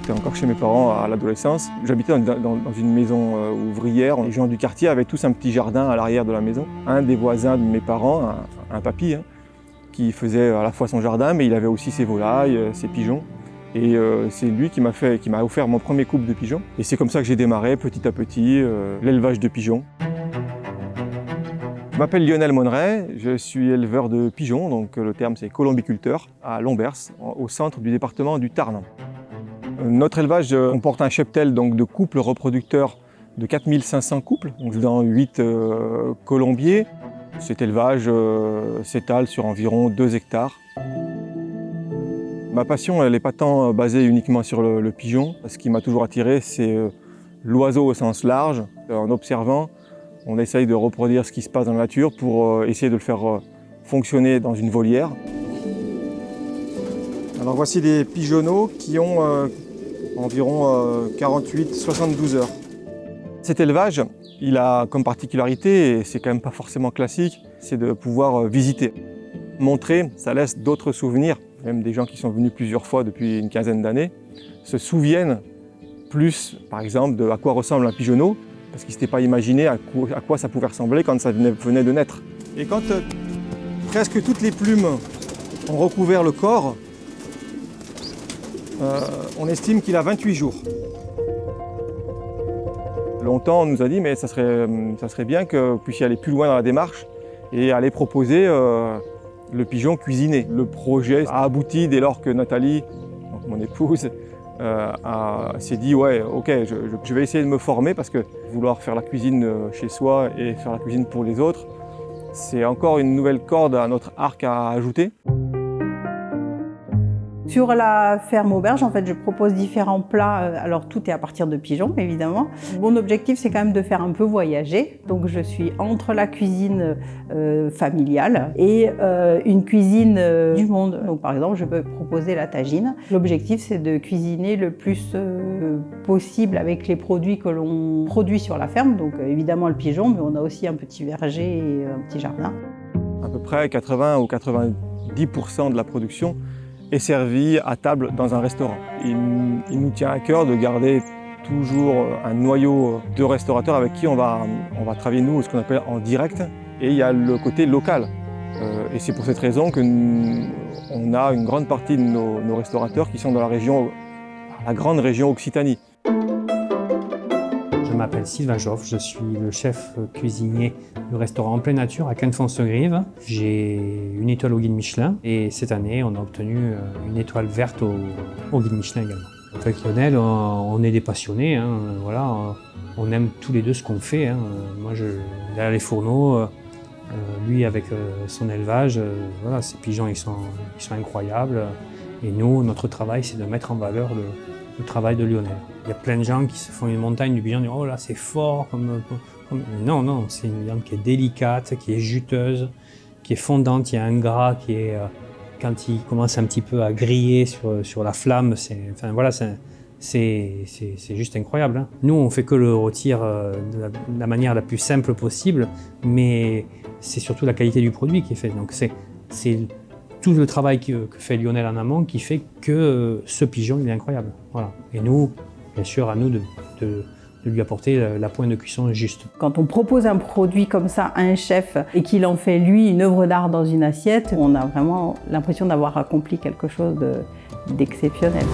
j'étais encore chez mes parents à l'adolescence. J'habitais dans une maison ouvrière. Les gens du quartier avaient tous un petit jardin à l'arrière de la maison. Un des voisins de mes parents, un papy, qui faisait à la fois son jardin, mais il avait aussi ses volailles, ses pigeons. Et c'est lui qui m'a offert mon premier couple de pigeons. Et c'est comme ça que j'ai démarré petit à petit l'élevage de pigeons. Je m'appelle Lionel Monneret, je suis éleveur de pigeons, donc le terme c'est colombiculteur, à Lombers, au centre du département du Tarn. Notre élevage comporte un cheptel donc, de couples reproducteurs de 4500 couples, donc dans 8 colombiers. Cet élevage s'étale sur environ 2 hectares. Ma passion, elle n'est pas tant basée uniquement sur le pigeon. Ce qui m'a toujours attiré, c'est l'oiseau au sens large. En observant, on essaye de reproduire ce qui se passe dans la nature pour essayer de le faire fonctionner dans une volière. Alors voici des pigeonneaux qui ont environ 48-72 heures. Cet élevage, il a comme particularité, et c'est quand même pas forcément classique, c'est de pouvoir visiter. Montrer, ça laisse d'autres souvenirs. Même des gens qui sont venus plusieurs fois depuis une quinzaine d'années se souviennent plus, par exemple, de à quoi ressemble un pigeonneau, parce qu'ils ne s'étaient pas imaginé à quoi ça pouvait ressembler quand ça venait de naître. Et quand presque toutes les plumes ont recouvert le corps, on estime qu'il a 28 jours. Longtemps, on nous a dit mais ça serait bien que vous puissiez aller plus loin dans la démarche et aller proposer le pigeon cuisiné. Le projet a abouti dès lors que Nathalie, donc mon épouse, s'est dit ouais, ok, je vais essayer de me former parce que vouloir faire la cuisine chez soi et faire la cuisine pour les autres, c'est encore une nouvelle corde à notre arc à ajouter. Sur la ferme auberge, en fait, je propose différents plats. Alors, tout est à partir de pigeons, évidemment. Mon objectif, c'est quand même de faire un peu voyager. Donc, je suis entre la cuisine familiale et une cuisine du monde. Donc, par exemple, je peux proposer la tagine. L'objectif, c'est de cuisiner le plus possible avec les produits que l'on produit sur la ferme. Donc, évidemment, le pigeon, mais on a aussi un petit verger et un petit jardin. À peu près 80 ou 90% de la production est servi à table dans un restaurant. Il nous tient à cœur de garder toujours un noyau de restaurateurs avec qui on va travailler nous ce qu'on appelle en direct, et il y a le côté local. Et c'est pour cette raison qu'on a une grande partie de nos restaurateurs qui sont dans la grande région Occitanie. Je m'appelle Sylvain Joffre, je suis le chef cuisinier du restaurant En Pleine Nature à Quinfonce-Grive. J'ai une étoile au guide Michelin et cette année on a obtenu une étoile verte au guide Michelin également. Avec Lionel, on est des passionnés, voilà, on aime tous les deux ce qu'on fait. Moi, derrière les fourneaux, lui avec son élevage, voilà, ces pigeons ils sont incroyables. Et nous, notre travail, c'est de mettre en valeur le travail de Lionel. Il y a plein de gens qui se font une montagne du pigeon, disent oh là c'est fort Non, c'est une viande qui est délicate, qui est juteuse, qui est fondante. Il y a un gras qui est quand il commence un petit peu à griller sur la flamme, c'est juste incroyable. Nous, on fait que le rôtir de la manière la plus simple possible, mais c'est surtout la qualité du produit qui est fait. Donc c'est tout le travail que fait Lionel en amont qui fait que ce pigeon il est incroyable. Voilà. Et nous, bien sûr, à nous de lui apporter la pointe de cuisson juste. Quand on propose un produit comme ça à un chef et qu'il en fait lui une œuvre d'art dans une assiette, on a vraiment l'impression d'avoir accompli quelque chose d'exceptionnel.